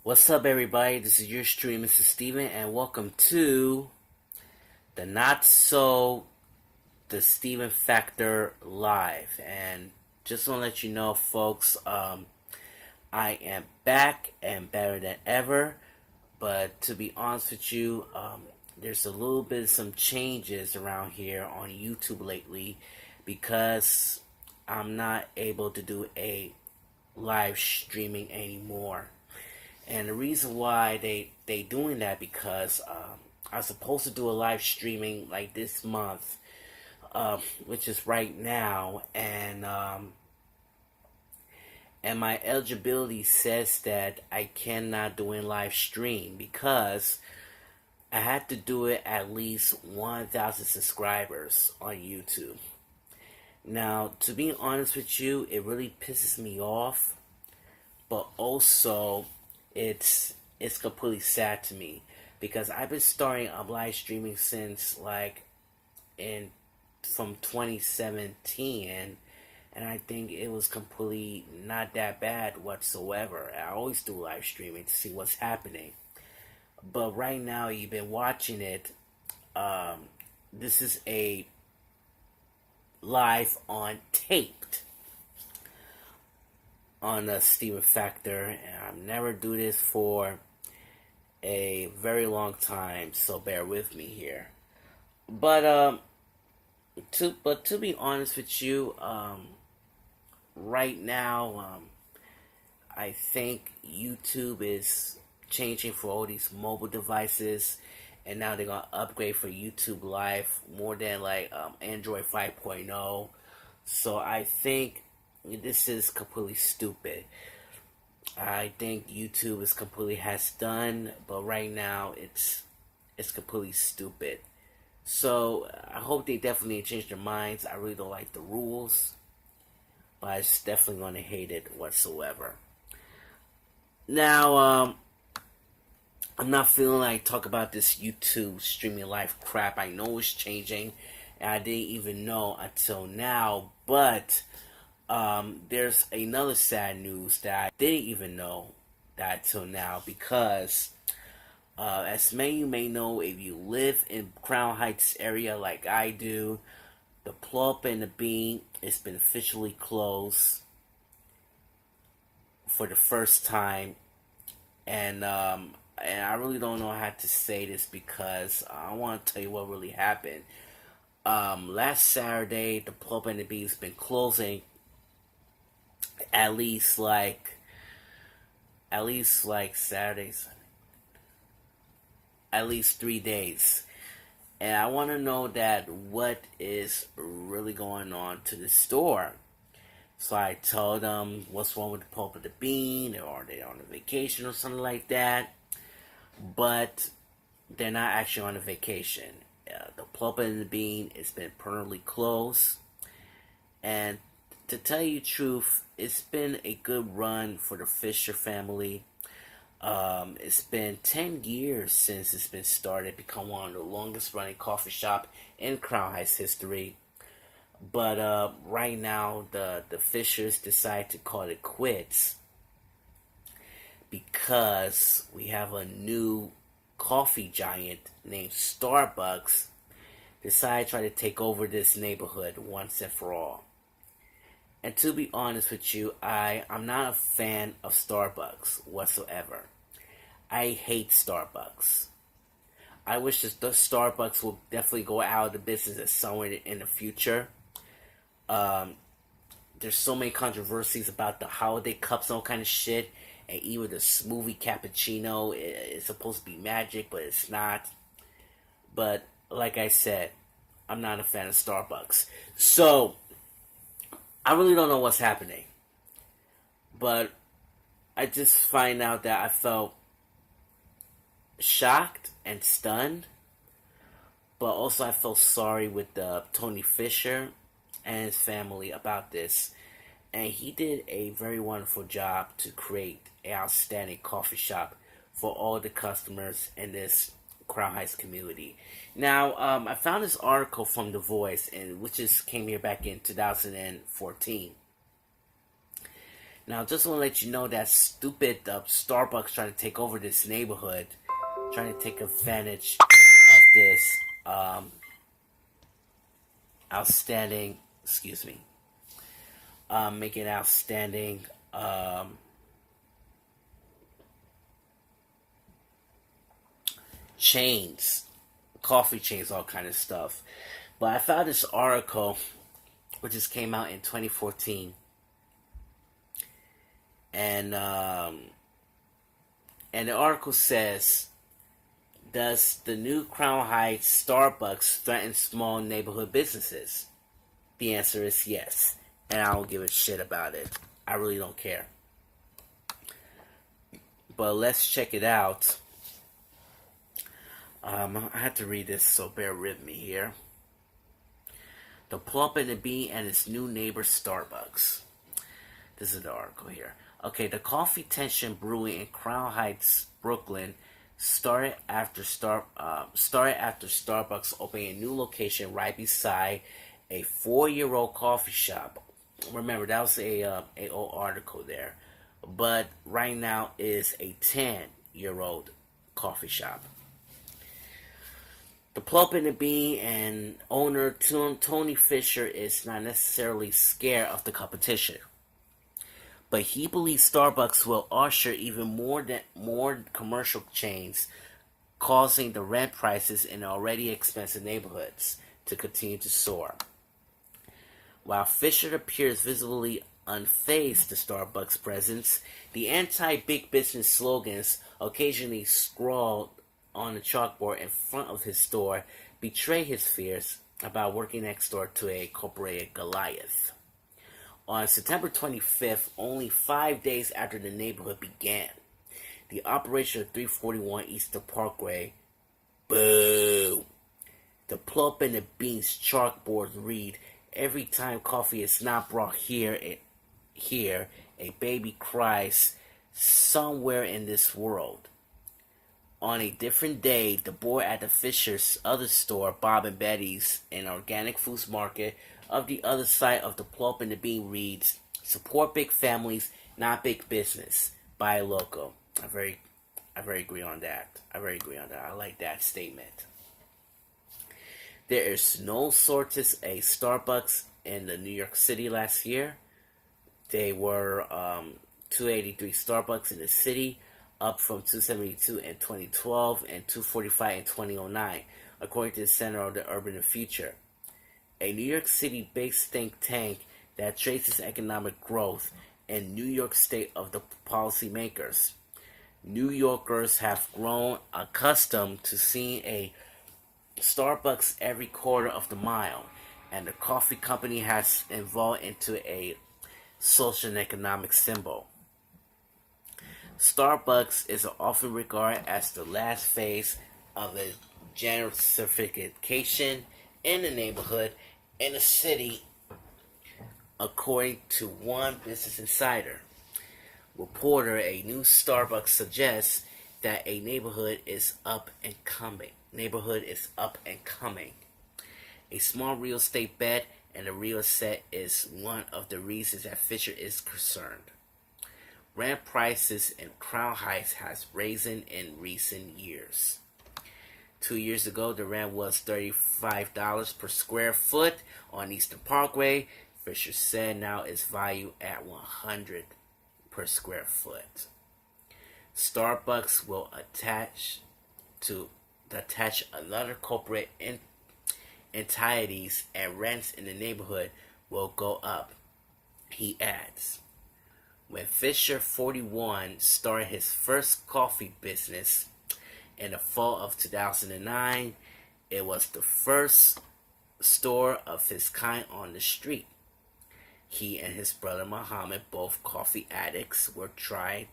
What's up, everybody? This is your stream, Mr. Steven, and welcome to the Not So the Steven Factor Live. And just want to let you know, folks, I am back and better than ever. But to be honest with you, there's a little bit of some changes around here on YouTube lately because I'm not able to do a live streaming anymore. And the reason why they doing that because I was supposed to do a live streaming like this month, which is right now, and my eligibility says that I cannot do a live stream because I had to do it at least 1,000 subscribers on YouTube. Now, to be honest with you, it really pisses me off, but also it's completely sad to me because I've been starting live streaming since like in from 2017, and I think it was completely not that bad whatsoever. I always do live streaming to see what's happening, but right now you've been watching it. This is a live on taped on the Steven Factor, and I've never do this for a very long time, so bear with me here. But to be honest with you, right now, I think YouTube is changing for all these mobile devices, and now they're gonna upgrade for YouTube Live more than like Android 5.0. So I think this is completely stupid. I think YouTube is completely has done, but right now it's completely stupid. So I hope they definitely change their minds. I really don't like the rules, but I'm definitely gonna hate it whatsoever. Now, I'm not feeling like talk about this YouTube streaming live crap. I know it's changing, and I didn't even know until now. But there's another sad news that I didn't even know that till now because, as many of you may know, if you live in Crown Heights area like I do, the Plop and the Bean has been officially closed for the first time, and I really don't know how to say this because I want to tell you what really happened. Last Saturday, the Plop and the Bean has been closing at least like Saturdays, at least 3 days. And I want to know that what is really going on to the store. So I told them what's wrong with the Pulp of the Bean, or are they on a vacation or something like that. But they're not actually on a vacation. The Pulp and the Bean has been permanently closed. And to tell you the truth, it's been a good run for the Fisher family. It's been 10 years since it's been started, become one of the longest running coffee shop in Crown Heights history. But right now, the Fishers decide to call it quits because we have a new coffee giant named Starbucks decide to try to take over this neighborhood once and for all. And to be honest with you, I'm not a fan of Starbucks whatsoever. I hate Starbucks. I wish the Starbucks will definitely go out of the business at somewhere in the future. Um, there's so many controversies about the holiday cups and all kind of shit, and even the smoothie cappuccino is supposed to be magic, but it's not. But like I said, I'm not a fan of Starbucks. So I really don't know what's happening. But I just find out that I felt shocked and stunned. But also I felt sorry with Tony Fisher and his family about this. And he did a very wonderful job to create an outstanding coffee shop for all the customers in this Crown Heights community. Now, I found this article from The Voice, and which came here back in 2014. Now, just want to let you know that stupid Starbucks trying to take over this neighborhood, trying to take advantage of this outstanding, excuse me, making outstanding chains, coffee chains, all kind of stuff. But I found this article, which just came out in 2014, and the article says, "Does the new Crown Heights Starbucks threaten small neighborhood businesses?" The answer is yes, and I don't give a shit about it. I really don't care. But let's check it out. I had to read this, so bear with me here. The Plump and the Bean and its new neighbor Starbucks. This is the article here. Okay, the coffee tension brewing in Crown Heights, Brooklyn, started after Starbucks opening a new location right beside a 4-year-old coffee shop. Remember, that was a old article there, but right now is a 10-year-old coffee shop. The Plump and the Bean and owner Tony Fisher is not necessarily scared of the competition, but he believes Starbucks will usher even more commercial chains, causing the rent prices in already expensive neighborhoods to continue to soar. While Fisher appears visibly unfazed to Starbucks' presence, the anti-big business slogans occasionally scrawled on the chalkboard in front of his store betray his fears about working next door to a corporate Goliath. On September 25th, only 5 days after the neighborhood began, the operation of 341 Eastern Parkway, boo! The Plump and the Bean's chalkboards read, "Every time coffee is not brought here, a baby cries somewhere in this world." On a different day, the board at the Fisher's other store, Bob and Betty's, an organic foods market of the other side of the Plump and the Bean, reads, "Support big families, not big business. Buy local." I very agree on that. I like that statement. There is no shortage a Starbucks in the New York City last year. They were 283 Starbucks in the city, up from 272 in 2012 and 245 in 2009, according to the Center of the Urban Future, a New York City-based think tank that traces economic growth in New York State of the policymakers. New Yorkers have grown accustomed to seeing a Starbucks every quarter of the mile, and the coffee company has evolved into a social and economic symbol. Starbucks is often regarded as the last phase of a gentrification in the neighborhood in the city, according to one Business Insider reporter. A new Starbucks suggests that a neighborhood is up and coming. A small real estate bet, and the real estate is one of the reasons that Fisher is concerned. Rent prices in Crown Heights has risen in recent years. 2 years ago, the rent was $35 per square foot on Eastern Parkway. Fisher said now it's valued at $100 per square foot. Starbucks will attach another corporate entities, and rents in the neighborhood will go up, he adds. When Fisher 41 started his first coffee business in the fall of 2009, it was the first store of his kind on the street. He and his brother Muhammad, both coffee addicts, were trying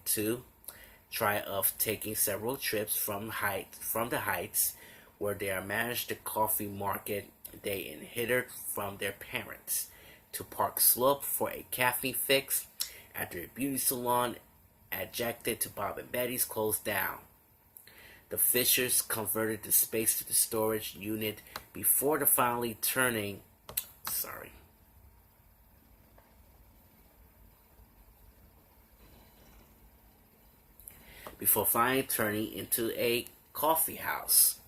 of taking several trips from the Heights, where they managed the coffee market they inherited from their parents, to Park Slope for a caffeine fix after a beauty salon adjacent to Bob and Betty's closed down. The Fishers converted the space to the storage unit before finally turning before finally turning into a coffee house.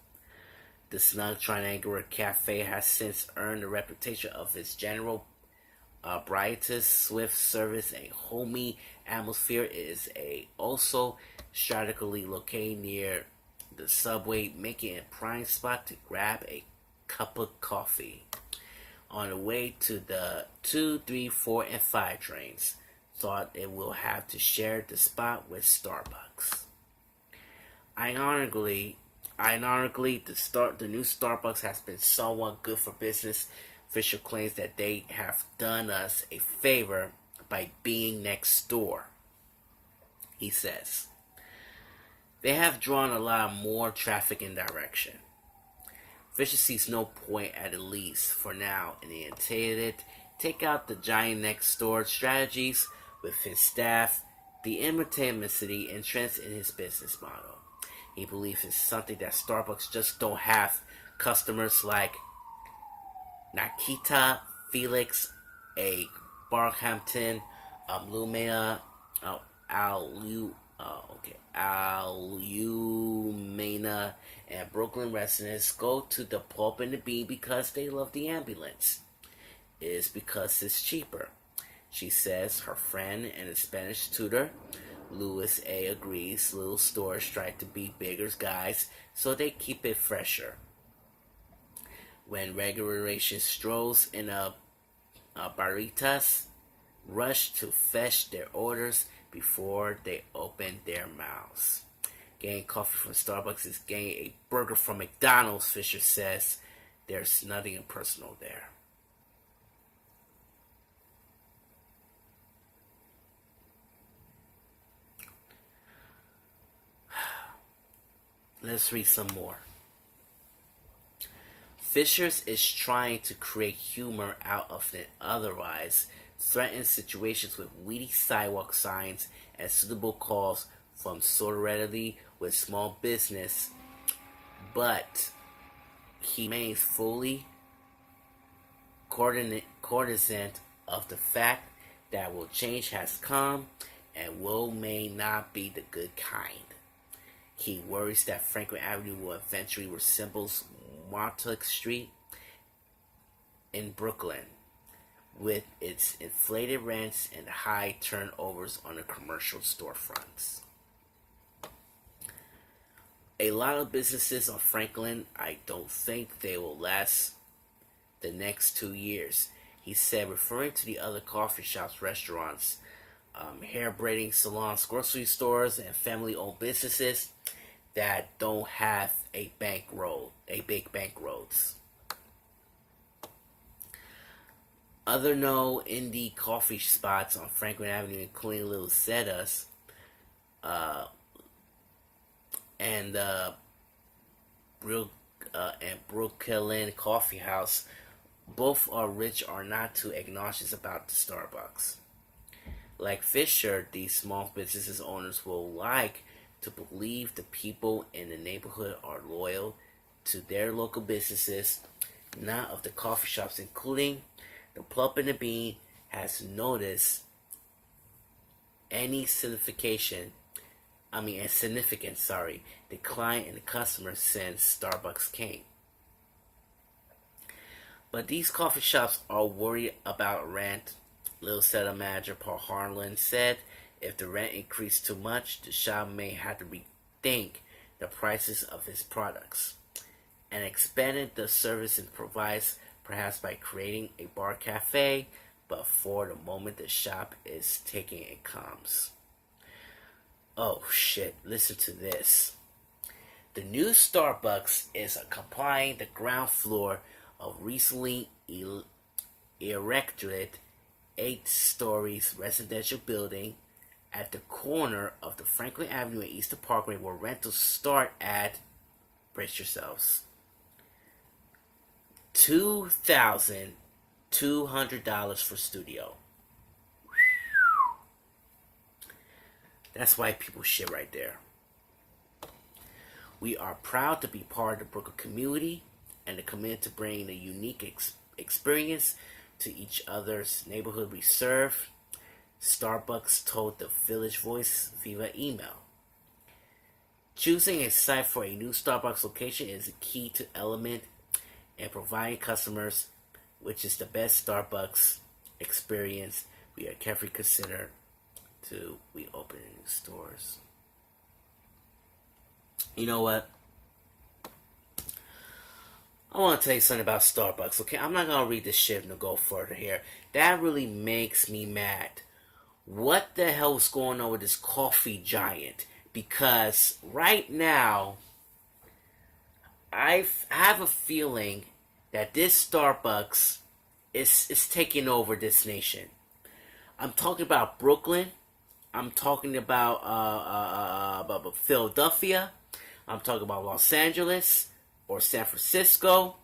The snug triangular cafe has since earned the reputation of its general brightest, swift service, and homey atmosphere. It is also strategically located near the subway, making it a prime spot to grab a cup of coffee on the way to the 2, 3, 4, and 5 trains. Thought it will have to share the spot with Starbucks. Ironically, the new Starbucks has been somewhat good for business. Fisher claims that they have done us a favor by being next door. He says they have drawn a lot more traffic in direction. Fisher sees no point, at least for now, in the intended take out the giant next door strategies with his staff, the intimacy entrance in his business model. He believes it's something that Starbucks just don't have. Customers like Nakita, Felix, a Barkhampton, Lumea, Alumena, and Brooklyn residents go to the Pulp and the Bean because they love the ambulance. It is because it's cheaper. She says her friend and a Spanish tutor, Louis A., agrees. Little stores try to be bigger guys, so they keep it fresher. When regulation strolls in a barritas rush to fetch their orders before they open their mouths. Getting coffee from Starbucks is getting a burger from McDonald's, Fisher says. There's nothing impersonal there. Let's read some more. Fisher's is trying to create humor out of an otherwise threatened situations with witty sidewalk signs and suitable calls from solidarity with small business, but he remains fully cognizant of the fact that change has come and may not be the good kind. He worries that Franklin Avenue will eventually resemble Montauk Street in Brooklyn, with its inflated rents and high turnovers on the commercial storefronts. A lot of businesses on Franklin, I don't think they will last the next 2 years, he said, referring to the other coffee shops, restaurants, hair braiding salons, grocery stores, and family-owned businesses that don't have a big bankroads. Other known indie coffee spots on Franklin Avenue, including Little Zetas, and Brooklyn Coffee House, both are rich or not too obnoxious about the Starbucks. Like Fisher, these small businesses owners will like to believe the people in the neighborhood are loyal to their local businesses, not of the coffee shops, including the Plump and the Bean has noticed any significant decline in the customers since Starbucks came. But these coffee shops are worried about rent. Little Zeta manager Paul Harlan said if the rent increased too much, the shop may have to rethink the prices of its products and expanded the service it provides, perhaps by creating a bar cafe, but for the moment the shop is taking it comes. Oh shit, listen to this. The new Starbucks is occupying the ground floor of recently erected 8 stories residential building at the corner of the Franklin Avenue and Eastern Parkway, where rentals start at, brace yourselves, $2,200 for studio. That's white people shit right there. We are proud to be part of the Brooklyn community and are committed to bringing a unique experience to each other's neighborhood we serve, Starbucks told the Village Voice via email. Choosing a site for a new Starbucks location is a key to element and providing customers which is the best Starbucks experience. We are carefully consider to we open new stores. You know what? I want to tell you something about Starbucks, okay? I'm not going to read this shit and go further here. That really makes me mad. What the hell is going on with this coffee giant? Because right now, I have a feeling that this Starbucks is taking over this nation. I'm talking about Brooklyn. I'm talking about Philadelphia. I'm talking about Los Angeles or San Francisco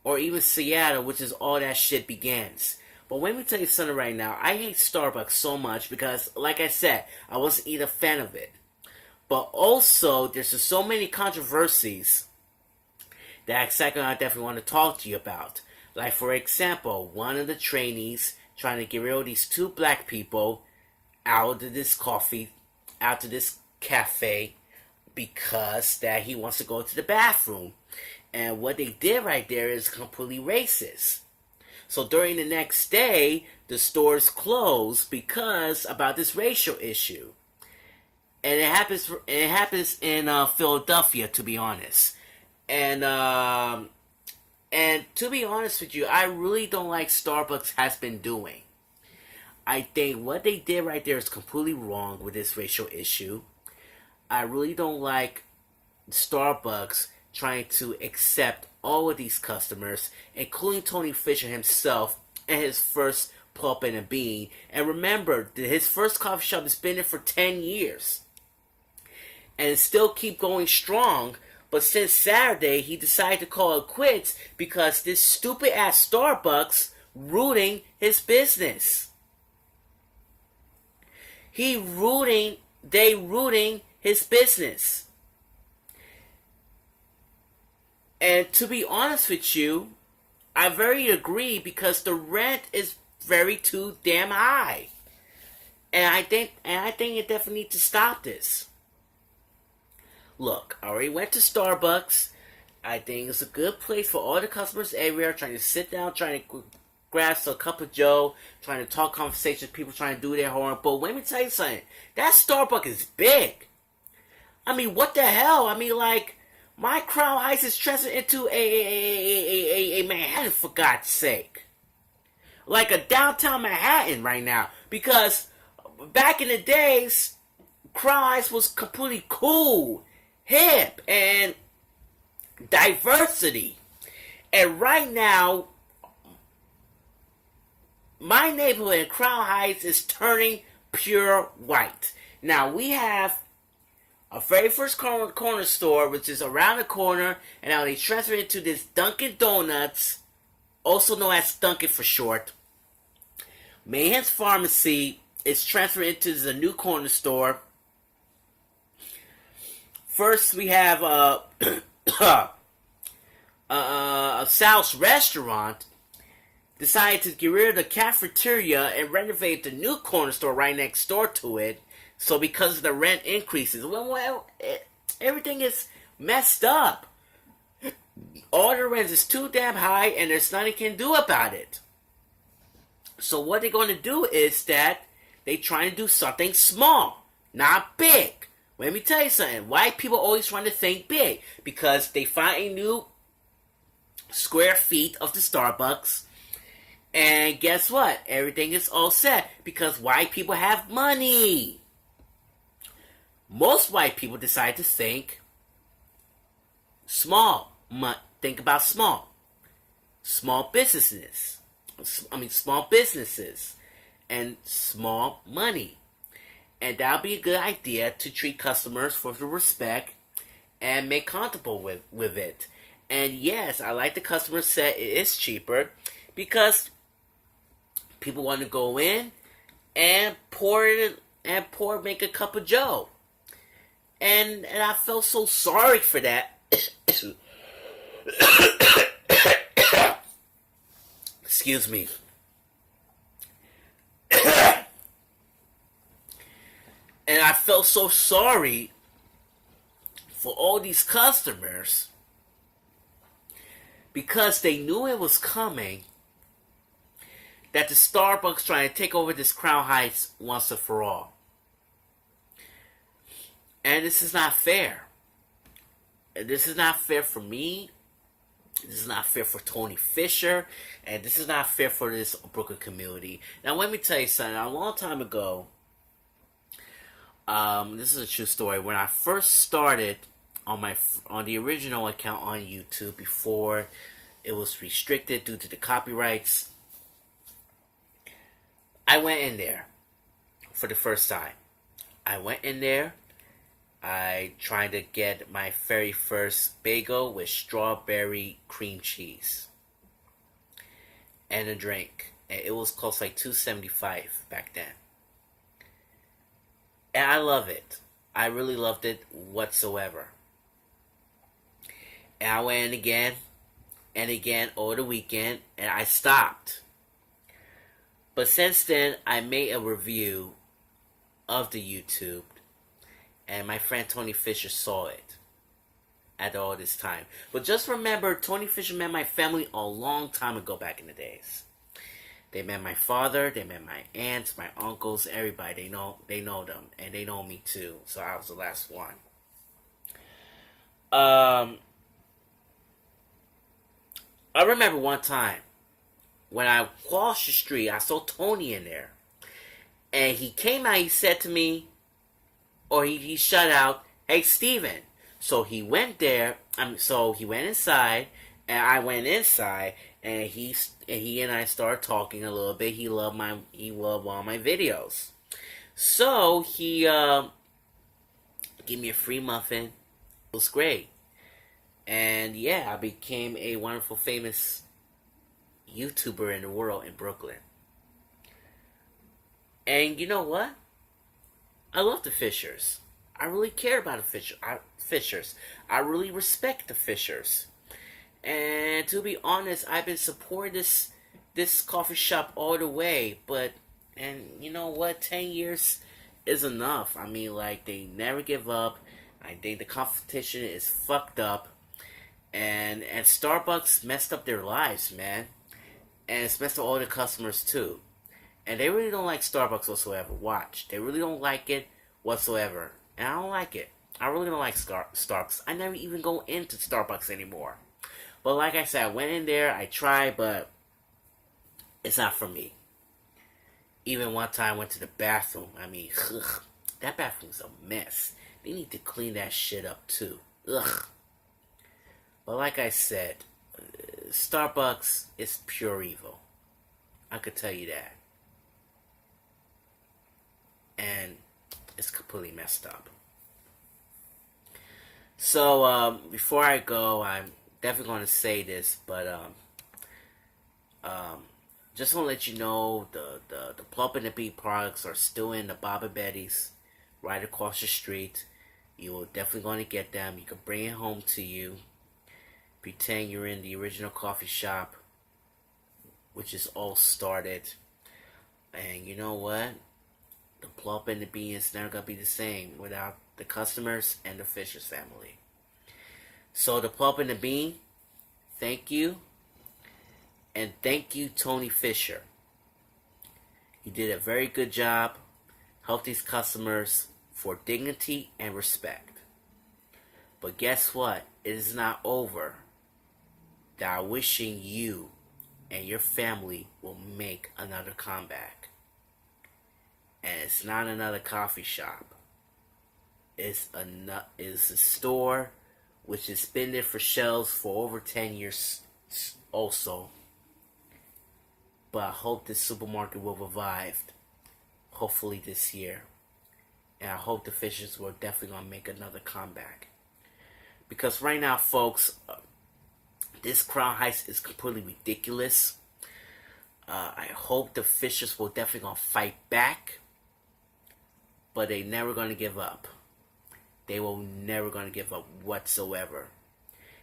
or even Seattle, which is all that shit begins. But let me tell you something right now. I hate Starbucks so much because, like I said, I wasn't even a fan of it. But also, there's just so many controversies that exactly I definitely want to talk to you about. Like, for example, one of the trainees trying to get rid of these two black people out of this out of this cafe, because that he wants to go to the bathroom. And what they did right there is completely racist. So during the next day, the stores closed because about this racial issue. And it happens in Philadelphia, to be honest. And to be honest with you, I really don't like Starbucks has been doing. I think what they did right there is completely wrong with this racial issue. I really don't like Starbucks trying to accept all of these customers, including Tony Fisher himself and his first Pulp and a Bean. And remember, his first coffee shop has been there for 10 years. And it still keep going strong. But since Saturday, he decided to call it quits because this stupid ass Starbucks ruining his business. They rooting his business. And to be honest with you, I very agree because the rent is very too damn high. And I think it definitely needs to stop this. Look, I already went to Starbucks. I think it's a good place for all the customers everywhere trying to sit down, trying to grab a cup of joe, trying to talk conversations, people trying to do their homework. But let me tell you something. That Starbucks is big. I mean, what the hell? I mean, like, my Crown Heights is transferred into a Manhattan, for God's sake. Like a downtown Manhattan right now. Because back in the days, Crown Heights was completely cool, hip, and diversity. And right now, my neighborhood in Crown Heights is turning pure white. Now, we have a very first corner store, which is around the corner, and now they transferred into this Dunkin' Donuts, also known as Dunkin' for short. Mayhem's Pharmacy is transferred into the new corner store. First, we have Sal's Restaurant decided to get rid of the cafeteria and renovate the new corner store right next door to it. So because of the rent increases, everything is messed up. All the rent is too damn high and there's nothing you can do about it. So what they're going to do is that they try to do something small, not big. Let me tell you something. White people always trying to think big because they find a new square feet of the Starbucks. And guess what? Everything is all set because white people have money. Most white people decide to think small. Think about small. Small businesses. Small businesses. And small money. And that would be a good idea to treat customers with respect and make comfortable with it. And yes, I like the customer said it is cheaper because people want to go in and make a cup of joe. And I felt so sorry for that. Excuse me. And I felt so sorry for all these customers, because they knew it was coming, that the Starbucks trying to take over this Crown Heights once and for all. And this is not fair. This is not fair for me. This is not fair for Tony Fisher. And this is not fair for this Brooklyn community. Now, let me tell you something. A long time ago, this is a true story. When I first started on the original account on YouTube, before it was restricted due to the copyrights, I went in there for the first time. I went in there. I tried to get my very first bagel with strawberry cream cheese and a drink. And it was cost like $2.75 back then. And I love it. I really loved it whatsoever. And I went in again and again over the weekend, and I stopped. But since then, I made a review of the YouTube, and my friend Tony Fisher saw it after all this time. But just remember, Tony Fisher met my family a long time ago back in the days. They met my father, they met my aunts, my uncles, everybody. They know them, and they know me too. So I was the last one. I remember one time when I crossed the street, I saw Tony in there. And he came out, he said to me, or he shut out, "Hey, Steven." So he went there, so he went inside, and I went inside, and he and I started talking a little bit. He loved all my videos. So he gave me a free muffin. It was great. And yeah, I became a wonderful, famous YouTuber in the world in Brooklyn. And you know what? I love the Fishers. I really care about the Fishers. I really respect the Fishers. And to be honest, I've been supporting this coffee shop all the way. And you know what? 10 years is enough. I mean, like, they never give up. I think the competition is fucked up. And Starbucks messed up their lives, man. And it's messed up all the customers, too. And they really don't like Starbucks whatsoever. Watch. They really don't like it whatsoever. And I don't like it. I really don't like Starbucks. I never even go into Starbucks anymore. But like I said, I went in there, I tried, but it's not for me. Even one time I went to the bathroom. I mean, ugh, that bathroom's a mess. They need to clean that shit up, too. Ugh. But like I said, Starbucks is pure evil. I could tell you that. And it's completely messed up. So, before I go, I'm definitely going to say this, but just want to let you know the Plump and the Beat products are still in the Bob and Betty's right across the street. You will definitely going to get them. You can bring it home to you. Pretend you're in the original coffee shop, which is all started. And you know what? The Plump and the Bean is never going to be the same without the customers and the Fishers family. So the Plump and the Bean, thank you. And thank you, Tony Fisher. You did a very good job. Help these customers for dignity and respect. But guess what? It is not over. That I'm wishing you and your family will make another comeback. And it's not another coffee shop. It's a store which has been there for shelves for over 10 years also. But I hope this supermarket will revive, hopefully this year. And I hope the Fishers will definitely going to make another comeback. Because right now, folks, this Crown Heights is completely ridiculous. I hope the Fishers will definitely going to fight back. But they never going to give up. They will never going to give up whatsoever.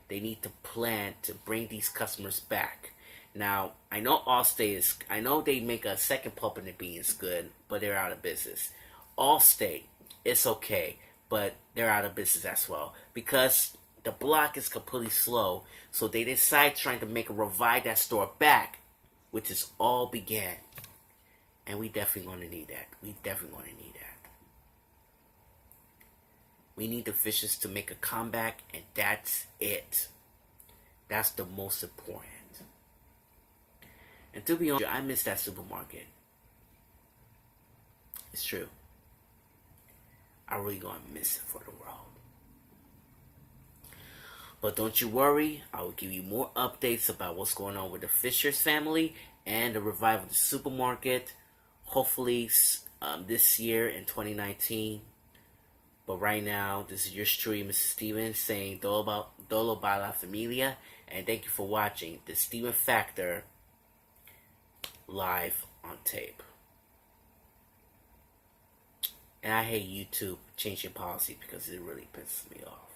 They need to plan to bring these customers back. Now, I know Allstate I know they make a second Plump and the Bean is good, but they're out of business. Allstate, it's okay. but they're out of business as well because the block is completely slow. So they decide trying to revive that store back, which is all began. And we definitely going to need that. We definitely going to need that. We need the Fishers to make a comeback, and that's it. That's the most important. And to be honest, I miss that supermarket. It's true. I really gonna miss it for the world. But don't you worry, I will give you more updates about what's going on with the Fishers family and the revival of the supermarket. Hopefully this year in 2019. But right now, this is your stream, Mr. Steven, saying Dolo para la familia. And thank you for watching the Steven Factor live on tape. And I hate YouTube changing policy because it really pisses me off.